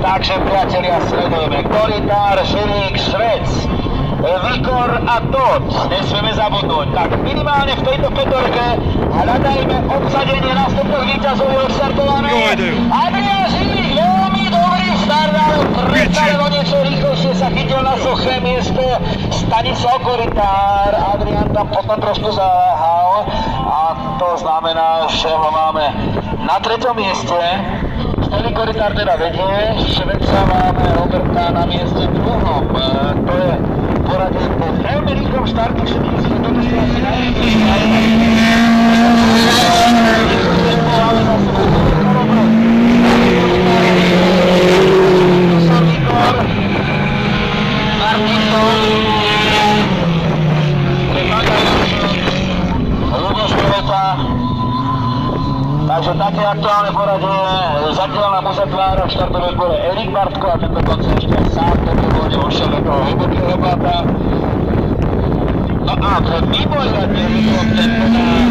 Takže priatelia, sledujeme Korytár, Širík, Švec, Vikor a Tot. Nesmieme zabudnúť. Tak minimálne v tejto petorke hľadajme obsadenie nastupných víťazov odštartované. Adrián Širík, veľmi dobrý start, ale predstavilo niečo rýchlejšie sa chytil na suché miesto Stanislav Korytár. Adrián tam potom trošku zaváhal a to znamená, že ho máme na 3. mieste. Vtedy Korytár teda vedie, Šveca máme Roberta na mieste 2. To je poradie po veľmi rýchlom štarte, všetkým si to došlo asi najvyššie Takže také aktuálne poradie, zatiaľ nám uzatvára v štartovej kole Erik Bartko a ten dokonca ešte sám dobrovoľne vošiel do toho hlbokého blata. No a ten výboj na ten